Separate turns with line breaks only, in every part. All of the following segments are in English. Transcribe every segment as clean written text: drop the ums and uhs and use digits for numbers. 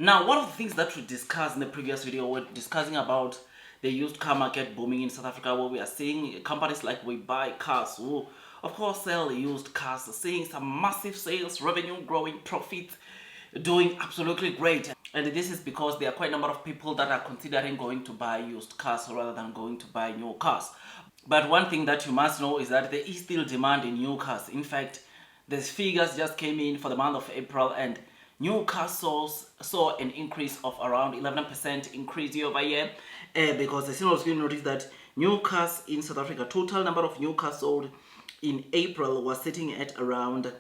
Now, one of the things that we discussed in the previous video, we're discussing about the used car market booming in South Africa, where we are seeing companies like We Buy Cars who, of course, sell used cars, seeing some massive sales, revenue growing, profits doing absolutely great. And this is because there are quite a number of people that are considering going to buy used cars rather than going to buy new cars. But one thing that you must know is that there is still demand in new cars. In fact, the figures just came in for the month of April, and new car sales saw an increase of around 11% increase year over year. Because the single screen noticed that new cars in South Africa, total number of new cars sold in April was sitting at around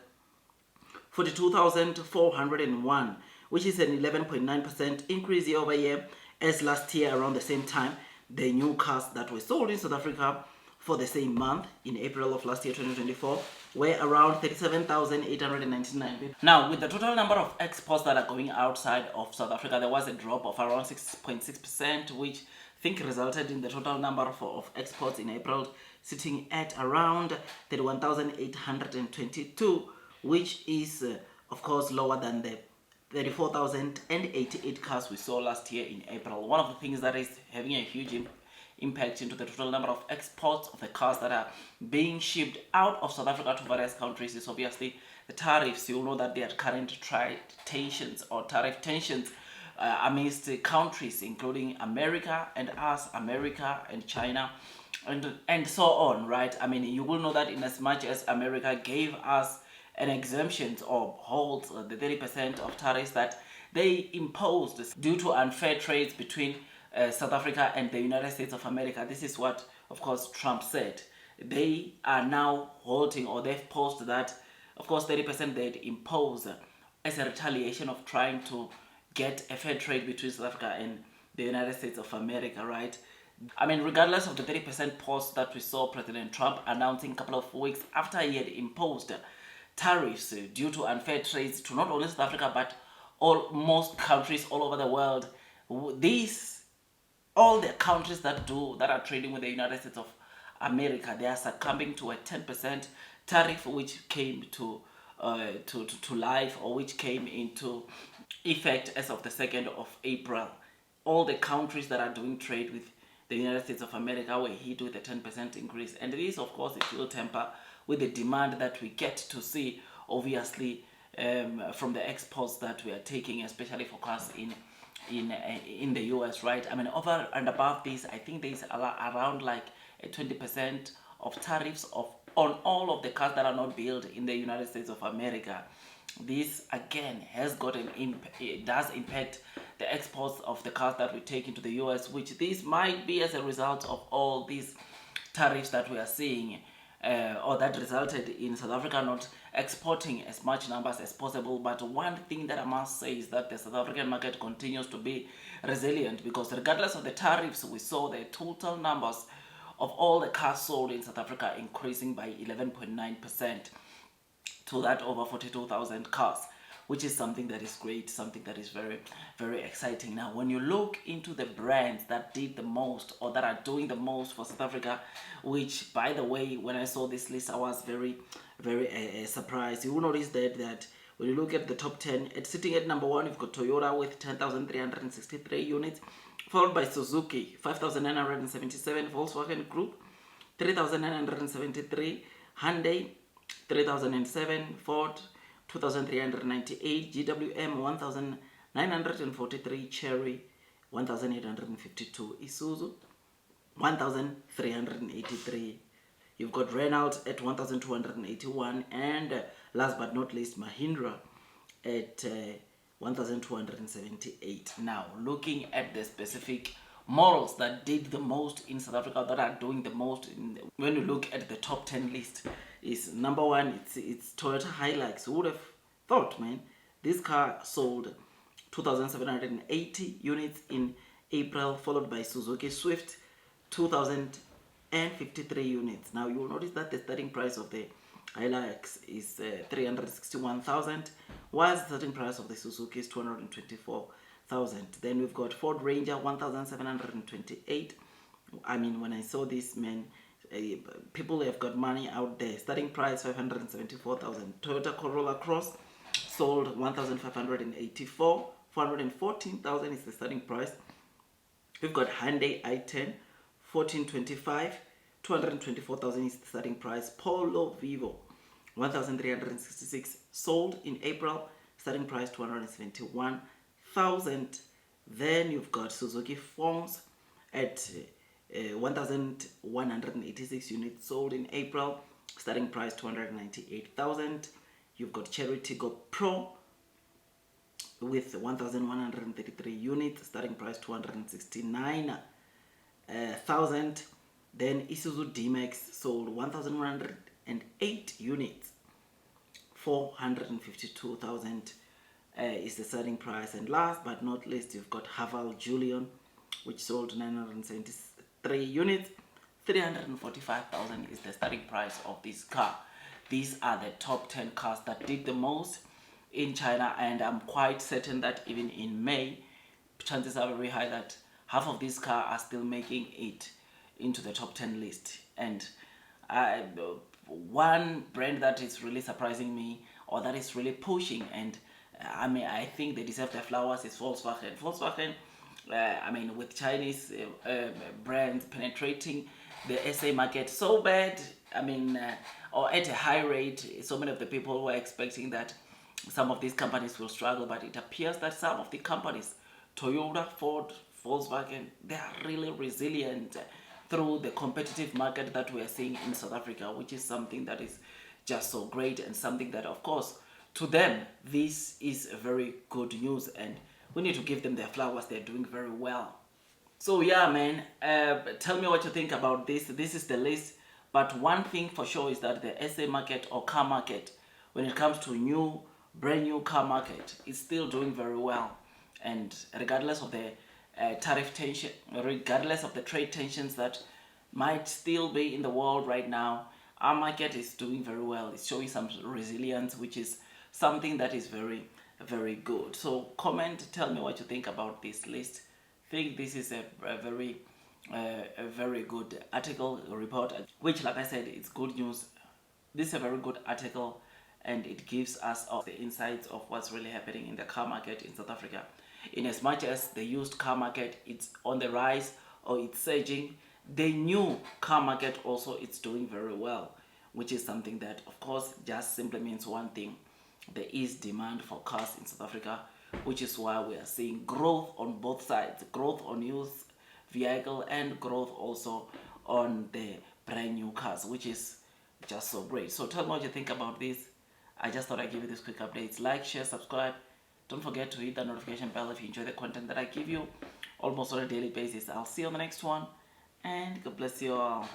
42,401, which is an 11.9% increase year over year, as last year around the same time the new cars that were sold in South Africa for the same month in April of last year 2024 were around 37,899. Now, with the total number of exports that are going outside of South Africa, there was a drop of around 6.6%, which I think resulted in the total number of exports in April sitting at around 31,822, which is of course lower than the 34,088 cars we saw last year in April. One of the things that is having a huge impact into the total number of exports of the cars that are being shipped out of South Africa to various countries is obviously the tariffs. You'll know that there are current tensions or tariff tensions amidst countries including America and us, America and China, and so on, right? I mean, you will know that in as much as America gave us an exemption or holds the 30% of tariffs that they imposed due to unfair trades between South Africa and the United States of America. This is what, of course, Trump said. They are now holding, or they've posted that, of course, 30% they'd impose as a retaliation of trying to get a fair trade between South Africa and the United States of America, right? I mean, regardless of the 30% post that we saw President Trump announcing a couple of weeks after he had imposed tariffs due to unfair trades to not only South Africa but most countries all over the world. All the countries that are trading with the United States of America, they are succumbing to a 10% tariff, which came to life, or which came into effect as of the 2nd of April. All the countries that are doing trade with the United States of America were hit with a 10% increase, and this, of course, it will temper with the demand that we get to see, obviously, from the exports that we are taking, especially for cars in the US, right? I mean, over and above this, I think there's around like a 20% of tariffs on all of the cars that are not built in the United States of America. This again has got it does impact the exports of the cars that we take into the US, which this might be as a result of all these tariffs that we are seeing, or that resulted in South Africa not exporting as much numbers as possible. But one thing that I must say is that the South African market continues to be resilient, because regardless of the tariffs, we saw the total numbers of all the cars sold in South Africa increasing by 11.9% to that over 42,000 cars, which is something that is great, something that is very, very exciting. Now, when you look into the brands that did the most or that are doing the most for South Africa, which, by the way, when I saw this list, I was very, very surprised. You will notice that when you look at the top 10, it's sitting at number 1, you've got Toyota with 10,363 units, followed by Suzuki, 5,977, Volkswagen Group, 3,973, Hyundai, 3,007, Ford, 2,398, GWM 1,943, Cherry 1,852, Isuzu 1,383. You've got Renault at 1,281, and last but not least, Mahindra at 1,278. Now, looking at the specific models that did the most in South Africa, that are doing the most, when you look at the top 10 list, is number 1, it's Toyota Hilux. Who would have thought, man? This car sold 2,780 units in April, followed by Suzuki Swift, 2,053 units. Now, you will notice that the starting price of the Hilux is 361,000, whilst the starting price of the Suzuki is 224,000. Then we've got Ford Ranger 1,728. I mean, when I saw this, man, people have got money out there. Starting price 574,000. Toyota Corolla Cross sold 1,584, 414,000 is the starting price. We've got Hyundai i10, 1425, 224,000 is the starting price. Polo Vivo, 1,366, sold in April, starting price 271,000. Then you've got Suzuki Phones at 1,186 units, sold in April, starting price 298,000. You've got Cherry Tiggo Pro with 1,133 units, starting price 269,000. Then Isuzu D-Max sold 1,108 units, 452,000 is the starting price. And last but not least, you've got Haval Julian, which sold 973 units, 345,000 is the starting price of this car. These are the top 10 cars that did the most in China, and I'm quite certain that even in May, chances are very high that half of these cars are still making it into the top 10 list. And one brand that is really surprising me, or that is really pushing, and I think they deserve their flowers, is Volkswagen. Volkswagen, with Chinese brands penetrating the SA market so bad, or at a high rate, so many of the people were expecting that some of these companies will struggle, but it appears that some of the companies, Toyota, Ford, Volkswagen, they are really resilient through the competitive market that we are seeing in South Africa, which is something that is just so great, and something that, of course, to them, this is a very good news, and we need to give them their flowers. They're doing very well. So yeah, man, tell me what you think about this. This is the list, but one thing for sure is that the SA market, or car market, when it comes to brand new car market, is still doing very well. And regardless of the tariff tension, regardless of the trade tensions that might still be in the world right now, our market is doing very well. It's showing some resilience, which is something that is very, very good. So comment, tell me what you think about this list. I think this is a very good article, report, which, like I said, it's good news. This is a very good article, and it gives us all the insights of what's really happening in the car market in South Africa. In as much as the used car market, it's on the rise or it's surging, the new car market also, it's doing very well, which is something that, of course, just simply means one thing: there is demand for cars in South Africa, which is why we are seeing growth on both sides, growth on used vehicle and growth also on the brand new cars, which is just so great. So tell me what you think about this. I just thought I'd give you this quick updates. Like, share, subscribe. Don't forget to hit the notification bell if you enjoy the content that I give you almost on a daily basis. I'll see you on the next one, and God bless you all.